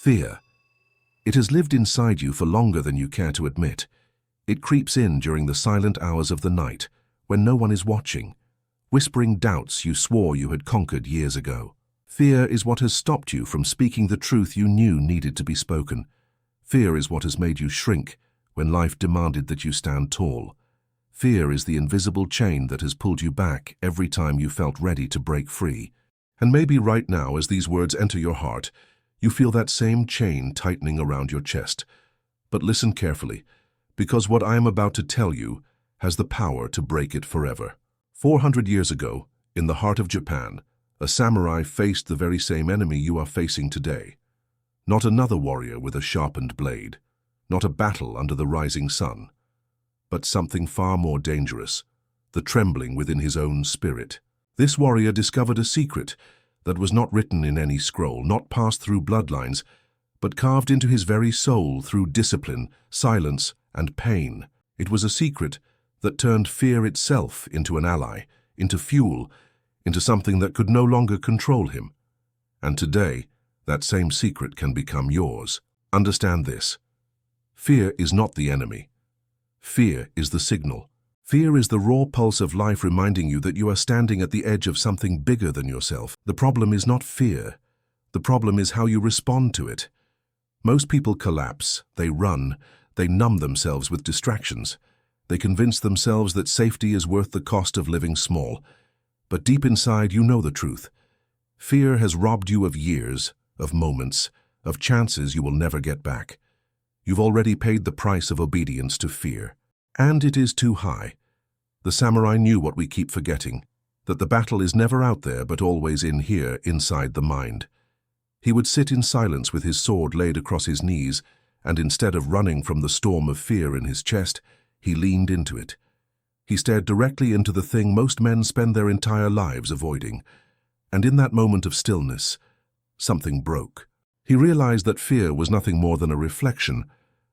Fear. It has lived inside you for longer than you care to admit. It creeps in during the silent hours of the night, when no one is watching, whispering doubts you swore you had conquered years ago. Fear is what has stopped you from speaking the truth you knew needed to be spoken. Fear is what has made you shrink when life demanded that you stand tall. Fear is the invisible chain that has pulled you back every time you felt ready to break free. And maybe right now, as these words enter your heart, you feel that same chain tightening around your chest. But listen carefully, because what I am about to tell you has the power to break it forever. 400 years ago, in the heart of Japan, a samurai faced the very same enemy you are facing today. Not another warrior with a sharpened blade, not a battle under the rising sun, but something far more dangerous, the trembling within his own spirit. This warrior discovered a secret that was not written in any scroll, not passed through bloodlines, but carved into his very soul through discipline, silence, and pain. It was a secret that turned fear itself into an ally, into fuel, into something that could no longer control him. And today, that same secret can become yours. Understand this. Fear is not the enemy. Fear is the signal. Fear is the raw pulse of life reminding you that you are standing at the edge of something bigger than yourself. The problem is not fear. The problem is how you respond to it. Most people collapse, they run, they numb themselves with distractions. They convince themselves that safety is worth the cost of living small. But deep inside, you know the truth. Fear has robbed you of years, of moments, of chances you will never get back. You've already paid the price of obedience to fear. And it is too high. The samurai knew what we keep forgetting, that the battle is never out there but always in here, inside the mind. He would sit in silence with his sword laid across his knees, and instead of running from the storm of fear in his chest, he leaned into it. He stared directly into the thing most men spend their entire lives avoiding. And in that moment of stillness, something broke. He realized that fear was nothing more than a reflection,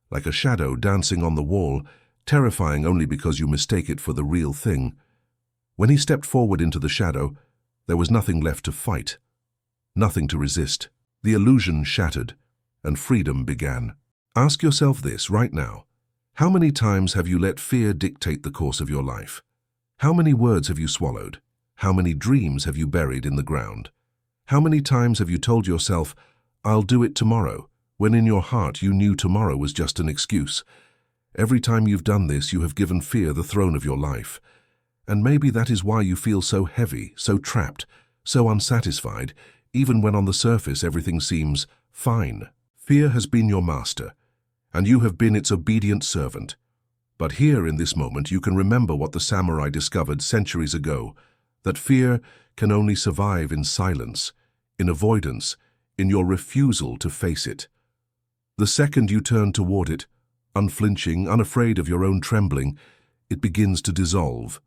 like a shadow dancing on the wall, terrifying only because you mistake it for the real thing. When he stepped forward into the shadow, there was nothing left to fight, nothing to resist. The illusion shattered, and freedom began. Ask yourself this right now. How many times have you let fear dictate the course of your life? How many words have you swallowed? How many dreams have you buried in the ground? How many times have you told yourself, "I'll do it tomorrow," when in your heart you knew tomorrow was just an excuse? Every time you've done this, you have given fear the throne of your life. And maybe that is why you feel so heavy, so trapped, so unsatisfied, even when on the surface everything seems fine. Fear has been your master, and you have been its obedient servant. But here in this moment you can remember what the samurai discovered centuries ago, that fear can only survive in silence, in avoidance, in your refusal to face it. The second you turn toward it, unflinching, unafraid of your own trembling, it begins to dissolve.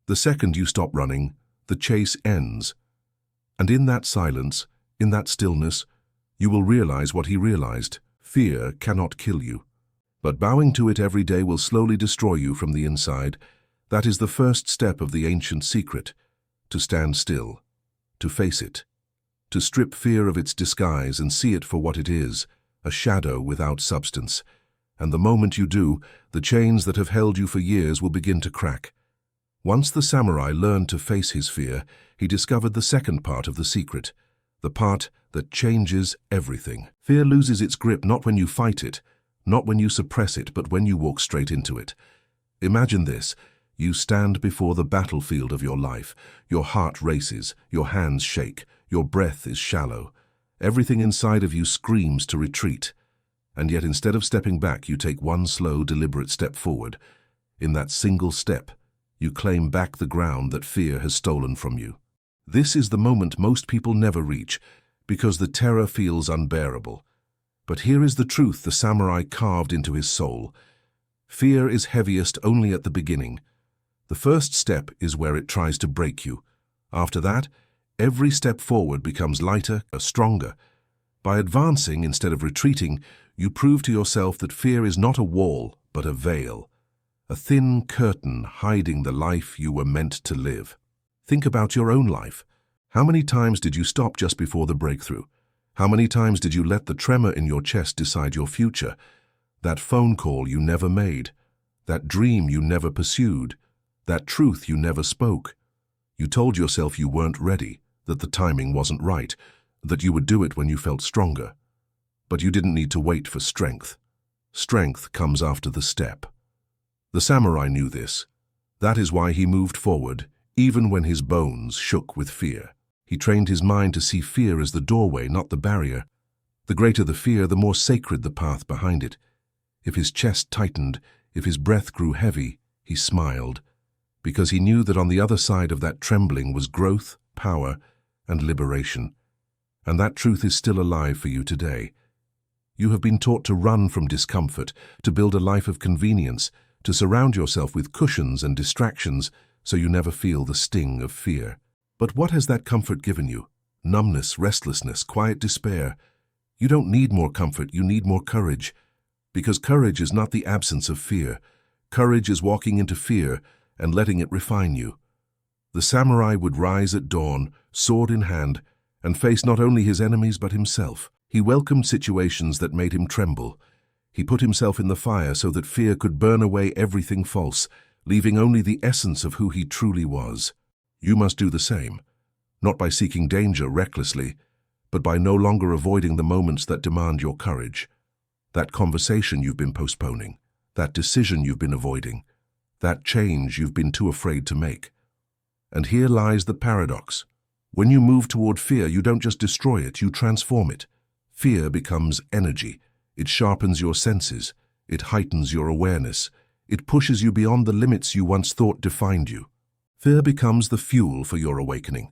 The second you stop running, the chase ends. And in that silence, in that stillness, you will realize what he realized. Fear cannot kill you. But bowing to it every day will slowly destroy you from the inside. That is the first step of the ancient secret, to stand still, to face it, to strip fear of its disguise and see it for what it is, a shadow without substance. And the moment you do, the chains that have held you for years will begin to crack. Once the samurai learned to face his fear, he discovered the second part of the secret, the part that changes everything. Fear loses its grip not when you fight it, not when you suppress it, but when you walk straight into it. Imagine this. You stand before the battlefield of your life. Your heart races, your hands shake, your breath is shallow. Everything inside of you screams to retreat. And yet instead of stepping back, you take one slow, deliberate step forward. In that single step, you claim back the ground that fear has stolen from you. This is the moment most people never reach, because the terror feels unbearable. But here is the truth the samurai carved into his soul. Fear is heaviest only at the beginning. The first step is where it tries to break you. After that, every step forward becomes lighter, stronger. By advancing instead of retreating, you prove to yourself that fear is not a wall, but a veil, a thin curtain hiding the life you were meant to live. Think about your own life. How many times did you stop just before the breakthrough? How many times did you let the tremor in your chest decide your future? That phone call you never made, that dream you never pursued, that truth you never spoke. You told yourself you weren't ready, that the timing wasn't right, that you would do it when you felt stronger. But you didn't need to wait for strength. Strength comes after the step. The samurai knew this. That is why he moved forward, even when his bones shook with fear. He trained his mind to see fear as the doorway, not the barrier. The greater the fear, the more sacred the path behind it. If his chest tightened, if his breath grew heavy, he smiled, because he knew that on the other side of that trembling was growth, power, and liberation. And that truth is still alive for you today. You have been taught to run from discomfort, to build a life of convenience, to surround yourself with cushions and distractions so you never feel the sting of fear. But what has that comfort given you? Numbness, restlessness, quiet despair. You don't need more comfort, you need more courage. Because courage is not the absence of fear. Courage is walking into fear and letting it refine you. The samurai would rise at dawn, sword in hand, and face not only his enemies but himself. He welcomed situations that made him tremble. He put himself in the fire so that fear could burn away everything false, leaving only the essence of who he truly was. You must do the same, not by seeking danger recklessly, but by no longer avoiding the moments that demand your courage. That conversation you've been postponing, that decision you've been avoiding, that change you've been too afraid to make. And here lies the paradox. When you move toward fear, you don't just destroy it, you transform it. Fear becomes energy. It sharpens your senses. It heightens your awareness. It pushes you beyond the limits you once thought defined you. Fear becomes the fuel for your awakening.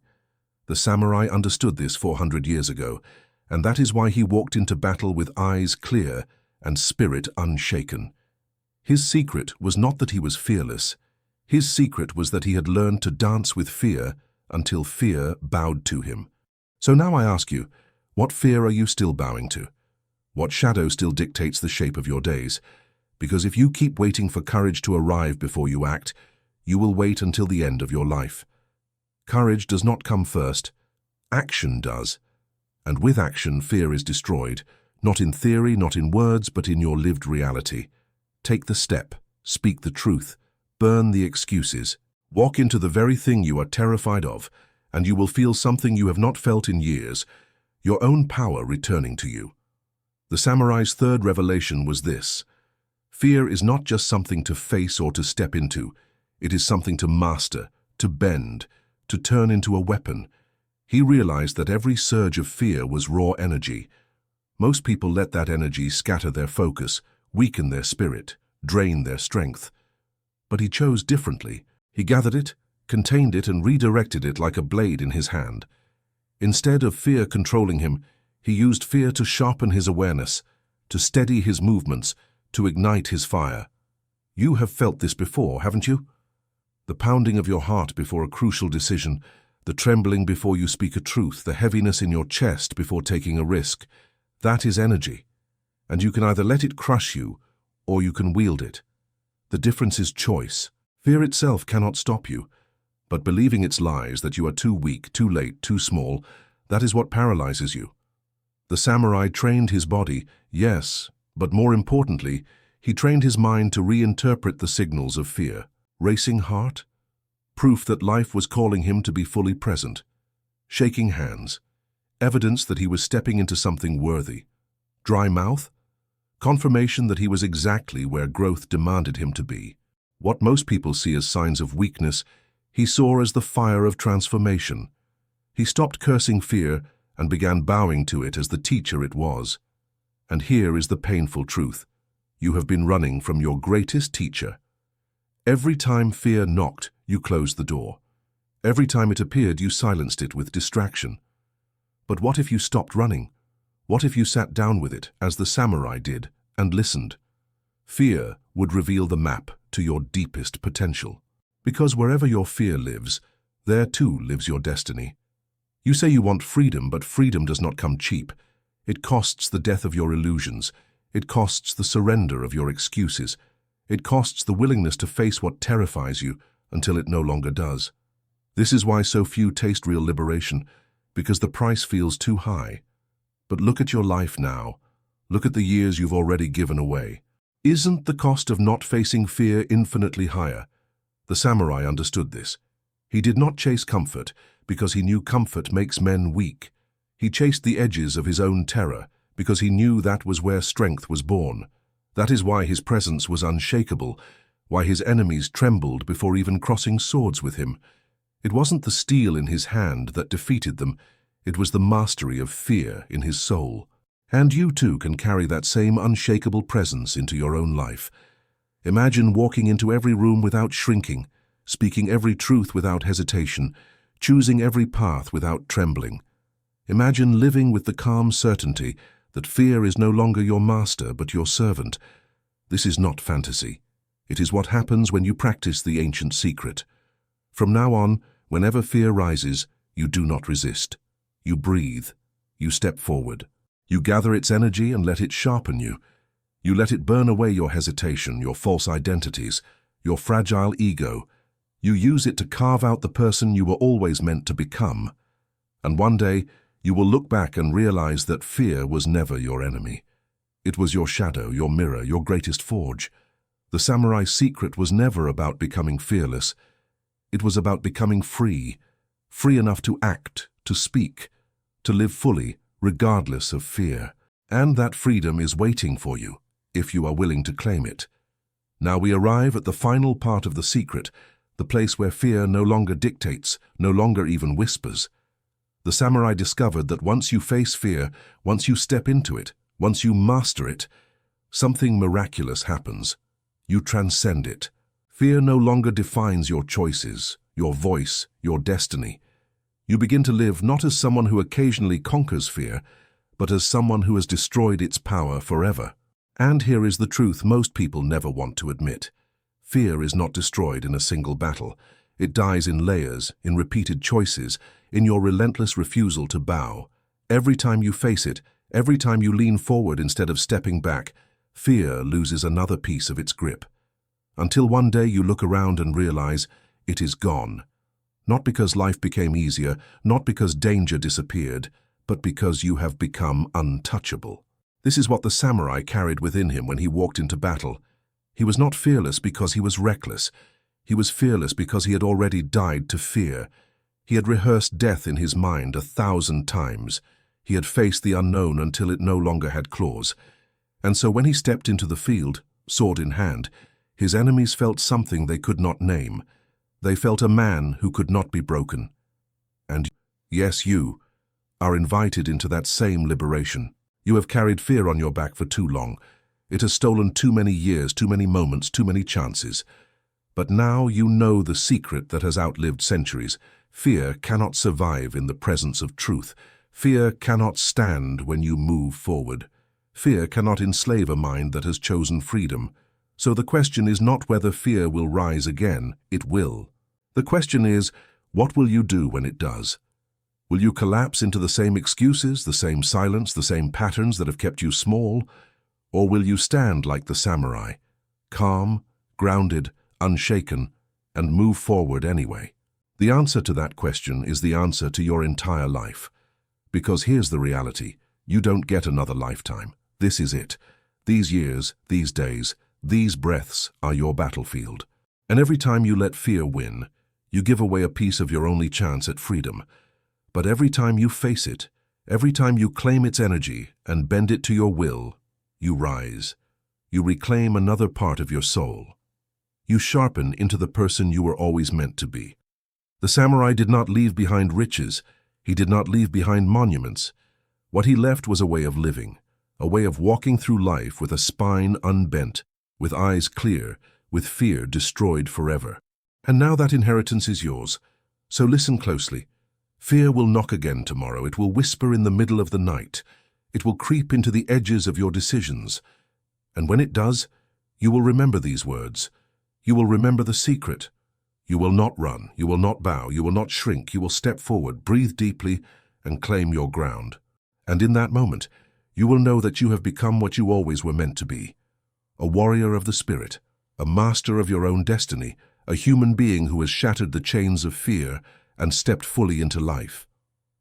The samurai understood this 400 years ago, and that is why he walked into battle with eyes clear and spirit unshaken. His secret was not that he was fearless. His secret was that he had learned to dance with fear until fear bowed to him. So now I ask you, what fear are you still bowing to? What shadow still dictates the shape of your days? Because if you keep waiting for courage to arrive before you act, you will wait until the end of your life. Courage does not come first. Action does. And with action, fear is destroyed, not in theory, not in words, but in your lived reality. Take the step, speak the truth, burn the excuses, walk into the very thing you are terrified of, and you will feel something you have not felt in years, your own power returning to you. The samurai's third revelation was this: fear is not just something to face or to step into, it is something to master, to bend, to turn into a weapon. He realized that every surge of fear was raw energy. Most people let that energy scatter their focus, weaken their spirit, drain their strength. But he chose differently. He gathered it, contained it, and redirected it like a blade in his hand. Instead of fear controlling him, he used fear to sharpen his awareness, to steady his movements, to ignite his fire. You have felt this before, haven't you? The pounding of your heart before a crucial decision, the trembling before you speak a truth, the heaviness in your chest before taking a risk. That is energy. And you can either let it crush you, or you can wield it. The difference is choice. Fear itself cannot stop you. But believing its lies, that you are too weak, too late, too small, that is what paralyzes you. The samurai trained his body, yes, but more importantly, he trained his mind to reinterpret the signals of fear. Racing heart? Proof that life was calling him to be fully present. Shaking hands? Evidence that he was stepping into something worthy. Dry mouth? Confirmation that he was exactly where growth demanded him to be. What most people see as signs of weakness, he saw as the fire of transformation. He stopped cursing fear and began bowing to it as the teacher it was. And here is the painful truth. You have been running from your greatest teacher. Every time fear knocked, you closed the door. Every time it appeared, you silenced it with distraction. But what if you stopped running? What if you sat down with it, as the samurai did, and listened? Fear would reveal the map to your deepest potential. Because wherever your fear lives, there too lives your destiny. You say you want freedom, but freedom does not come cheap. It costs the death of your illusions. It costs the surrender of your excuses. It costs the willingness to face what terrifies you until it no longer does. This is why so few taste real liberation, because the price feels too high. But look at your life now. Look at the years you've already given away. Isn't the cost of not facing fear infinitely higher? The samurai understood this. He did not chase comfort because he knew comfort makes men weak. He chased the edges of his own terror because he knew that was where strength was born. That is why his presence was unshakable, why his enemies trembled before even crossing swords with him. It wasn't the steel in his hand that defeated them, it was the mastery of fear in his soul. And you too can carry that same unshakable presence into your own life. Imagine walking into every room without shrinking, speaking every truth without hesitation, choosing every path without trembling. Imagine living with the calm certainty that fear is no longer your master but your servant. This is not fantasy. It is what happens when you practice the ancient secret. From now on, whenever fear rises, you do not resist. You breathe. You step forward. You gather its energy and let it sharpen you. You let it burn away your hesitation, your false identities, your fragile ego. You use it to carve out the person you were always meant to become. And one day, you will look back and realize that fear was never your enemy. It was your shadow, your mirror, your greatest forge. The samurai's secret was never about becoming fearless. It was about becoming free, free enough to act, to speak, to live fully, regardless of fear. And that freedom is waiting for you, if you are willing to claim it. Now we arrive at the final part of the secret, the place where fear no longer dictates, no longer even whispers. The samurai discovered that once you face fear, once you step into it, once you master it, something miraculous happens. You transcend it. Fear no longer defines your choices, your voice, your destiny. You begin to live not as someone who occasionally conquers fear, but as someone who has destroyed its power forever. And here is the truth most people never want to admit. Fear is not destroyed in a single battle. It dies in layers, in repeated choices, in your relentless refusal to bow. Every time you face it, every time you lean forward instead of stepping back, fear loses another piece of its grip. Until one day you look around and realize it is gone. Not because life became easier, not because danger disappeared, but because you have become untouchable. This is what the samurai carried within him when he walked into battle. He was not fearless because he was reckless. He was fearless because he had already died to fear. He had rehearsed death in his mind 1,000 times. He had faced the unknown until it no longer had claws. And so when he stepped into the field, sword in hand, his enemies felt something they could not name. They felt a man who could not be broken. And yes, you are invited into that same liberation. You have carried fear on your back for too long. It has stolen too many years, too many moments, too many chances. But now you know the secret that has outlived centuries. Fear cannot survive in the presence of truth. Fear cannot stand when you move forward. Fear cannot enslave a mind that has chosen freedom. So the question is not whether fear will rise again, it will. The question is, what will you do when it does? Will you collapse into the same excuses, the same silence, the same patterns that have kept you small? Or will you stand like the samurai, calm, grounded, unshaken, and move forward anyway? The answer to that question is the answer to your entire life. Because here's the reality, you don't get another lifetime. This is it. These years, these days, these breaths are your battlefield. And every time you let fear win, you give away a piece of your only chance at freedom. But every time you face it, every time you claim its energy and bend it to your will, you rise. You reclaim another part of your soul. You sharpen into the person you were always meant to be. The samurai did not leave behind riches. He did not leave behind monuments. What he left was a way of living, a way of walking through life with a spine unbent, with eyes clear, with fear destroyed forever. And now that inheritance is yours. So listen closely. Fear will knock again tomorrow. It will whisper in the middle of the night. It will creep into the edges of your decisions. And when it does, you will remember these words. You will remember the secret. You will not run. You will not bow. You will not shrink. You will step forward, breathe deeply, and claim your ground. And in that moment, you will know that you have become what you always were meant to be. A warrior of the spirit, a master of your own destiny, a human being who has shattered the chains of fear and stepped fully into life.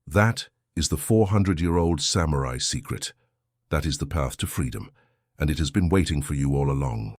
That is the 400-year-old samurai secret. That is the path to freedom, and it has been waiting for you all along.